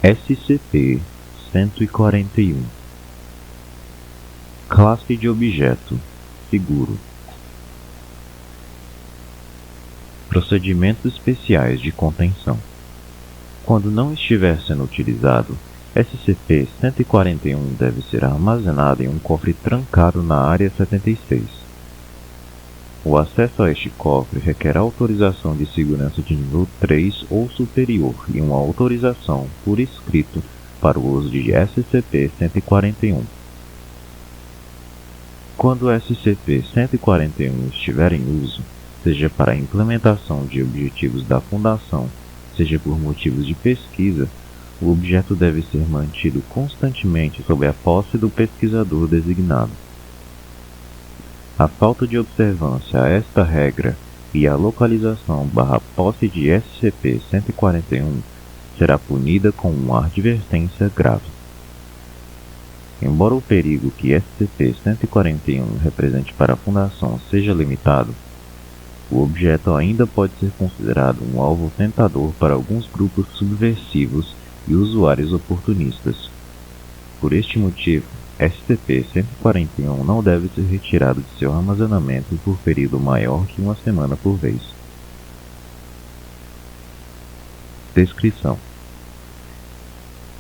SCP-141. Classe de objeto: seguro. Procedimentos especiais de contenção. Quando não estiver sendo utilizado, SCP-141 deve ser armazenado em um cofre trancado na Área 76. O acesso a este cofre requer autorização de segurança de nível 3 ou superior e uma autorização por escrito para o uso de SCP-141. Quando o SCP-141 estiver em uso, seja para a implementação de objetivos da Fundação, seja por motivos de pesquisa, o objeto deve ser mantido constantemente sob a posse do pesquisador designado. A falta de observância a esta regra e a localização/posse de SCP-141 será punida com uma advertência grave. Embora o perigo que SCP-141 represente para a Fundação seja limitado, o objeto ainda pode ser considerado um alvo tentador para alguns grupos subversivos e usuários oportunistas. Por este motivo, SCP-141 não deve ser retirado de seu armazenamento por período maior que uma semana por vez. Descrição: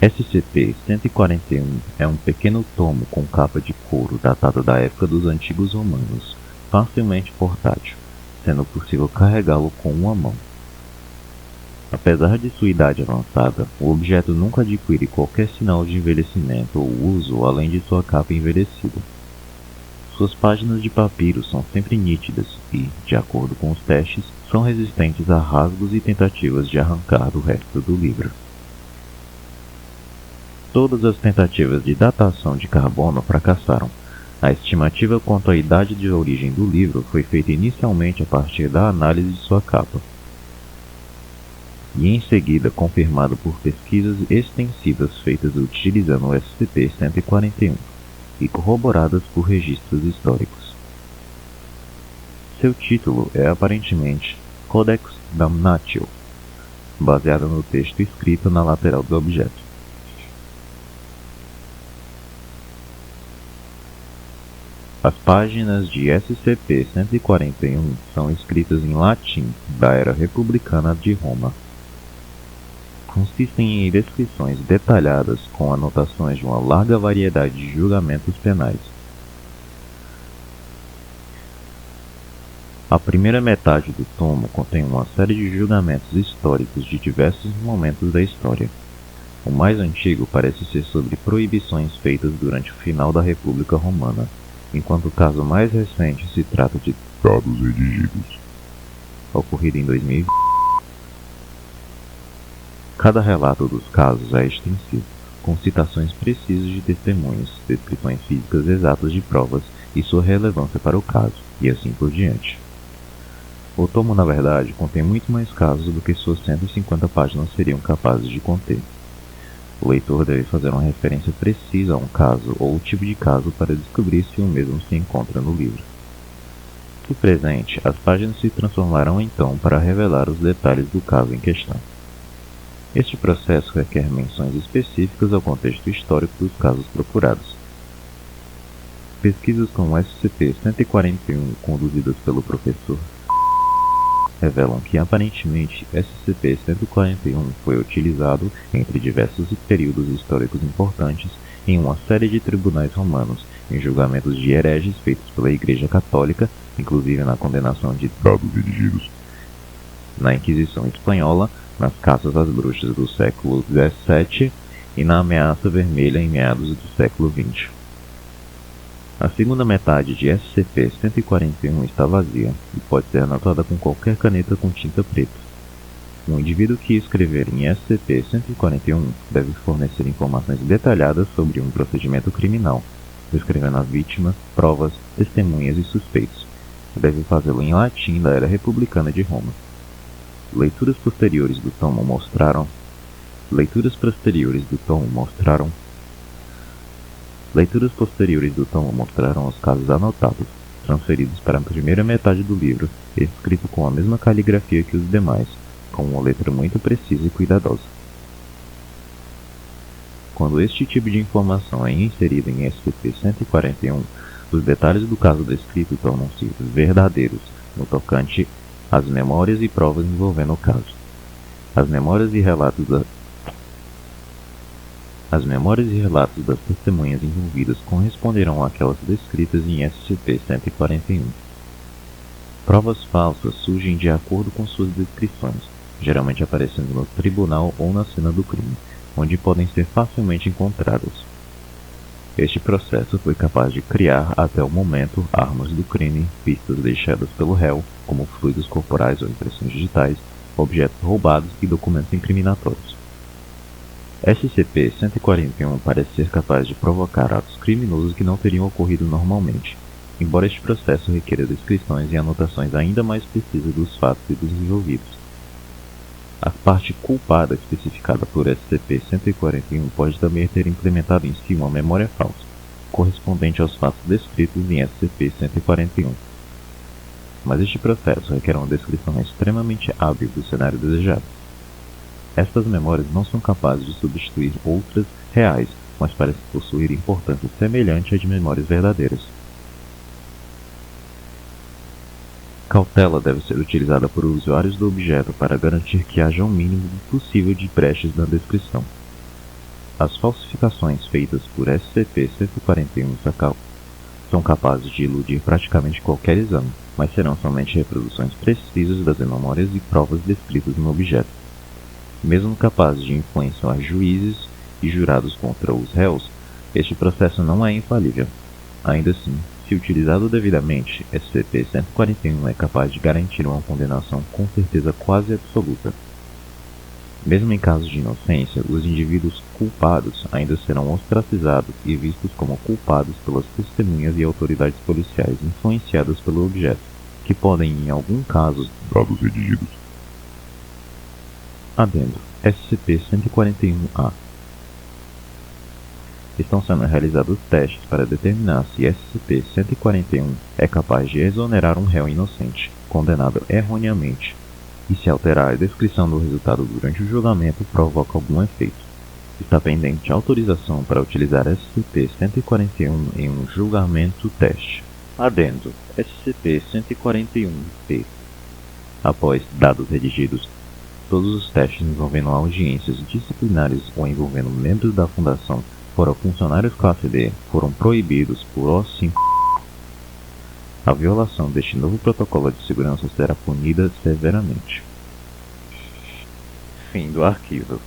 SCP-141 é um pequeno tomo com capa de couro datado da época dos antigos romanos, facilmente portátil, sendo possível carregá-lo com uma mão. Apesar de sua idade avançada, o objeto nunca adquire qualquer sinal de envelhecimento ou uso além de sua capa envelhecida. Suas páginas de papiro são sempre nítidas e, de acordo com os testes, são resistentes a rasgos e tentativas de arrancar do resto do livro. Todas as tentativas de datação de carbono fracassaram. A estimativa quanto à idade de origem do livro foi feita inicialmente a partir da análise de sua capa, e em seguida confirmado por pesquisas extensivas feitas utilizando o SCP-141 e corroboradas por registros históricos. Seu título é aparentemente Codex Damnatio, baseado no texto escrito na lateral do objeto. As páginas de SCP-141 são escritas em latim da era republicana de Roma. Consistem em descrições detalhadas com anotações de uma larga variedade de julgamentos penais. A primeira metade do tomo contém uma série de julgamentos históricos de diversos momentos da história. O mais antigo parece ser sobre proibições feitas durante o final da República Romana, enquanto o caso mais recente se trata de dados redigidos, ocorrido em 2020. Cada relato dos casos é extensivo, com citações precisas de testemunhos, descrições físicas exatas de provas e sua relevância para o caso, e assim por diante. O tomo, na verdade, contém muito mais casos do que suas 150 páginas seriam capazes de conter. O leitor deve fazer uma referência precisa a um caso ou tipo de caso para descobrir se o mesmo se encontra no livro. No presente, as páginas se transformarão então para revelar os detalhes do caso em questão. Este processo requer menções específicas ao contexto histórico dos casos procurados. Pesquisas com o SCP-141 conduzidas pelo professor revelam que aparentemente SCP-141 foi utilizado entre diversos períodos históricos importantes em uma série de tribunais romanos, em julgamentos de hereges feitos pela Igreja Católica, inclusive na condenação de dados redigidos, na Inquisição Espanhola, nas caças às bruxas do século XVII e na Ameaça Vermelha em meados do século XX. A segunda metade de SCP-141 está vazia e pode ser anotada com qualquer caneta com tinta preta. Um indivíduo que escrever em SCP-141 deve fornecer informações detalhadas sobre um procedimento criminal, descrevendo a vítima, provas, testemunhas e suspeitos. Deve fazê-lo em latim da era republicana de Roma. Leituras posteriores do tomo mostraram os casos anotados, transferidos para a primeira metade do livro, escrito com a mesma caligrafia que os demais, com uma letra muito precisa e cuidadosa. Quando este tipo de informação é inserida em SCP-141, os detalhes do caso descrito tornam-se verdadeiros no tocante às memórias e provas envolvendo o caso. As memórias e relatos das testemunhas envolvidas corresponderão àquelas descritas em SCP-141. Provas falsas surgem de acordo com suas descrições, geralmente aparecendo no tribunal ou na cena do crime, onde podem ser facilmente encontradas. Este processo foi capaz de criar, até o momento, armas do crime, pistas deixadas pelo réu, como fluidos corporais ou impressões digitais, objetos roubados e documentos incriminatórios. SCP-141 parece ser capaz de provocar atos criminosos que não teriam ocorrido normalmente, embora este processo requeira descrições e anotações ainda mais precisas dos fatos e dos envolvidos. A parte culpada especificada por SCP-141 pode também ter implementado em si uma memória falsa, correspondente aos fatos descritos em SCP-141. Mas este processo requer uma descrição extremamente hábil do cenário desejado. Estas memórias não são capazes de substituir outras reais, mas parecem possuir importância semelhante à de memórias verdadeiras. Cautela deve ser utilizada por usuários do objeto para garantir que haja o mínimo possível de brechas na descrição. As falsificações feitas por SCP-141 são capazes de iludir praticamente qualquer exame, mas serão somente reproduções precisas das memórias e provas descritas no objeto. Mesmo capazes de influenciar juízes e jurados contra os réus, este processo não é infalível. Ainda assim, se utilizado devidamente, SCP-141 é capaz de garantir uma condenação com certeza quase absoluta. Mesmo em casos de inocência, os indivíduos culpados ainda serão ostracizados e vistos como culpados pelas testemunhas e autoridades policiais influenciadas pelo objeto, que podem, em algum caso, Dados redigidos. Adendo. SCP-141-A. Estão sendo realizados testes para determinar se SCP-141 é capaz de exonerar um réu inocente, condenado erroneamente, e se alterar a descrição do resultado durante o julgamento provoca algum efeito. Está pendente autorização para utilizar SCP-141 em um julgamento teste. Adendo. SCP-141-P. Após dados redigidos, todos os testes envolvendo audiências disciplinares ou envolvendo membros da Fundação fora funcionários classe D foram proibidos por O5. A violação deste novo protocolo de segurança será punida severamente. Fim do arquivo.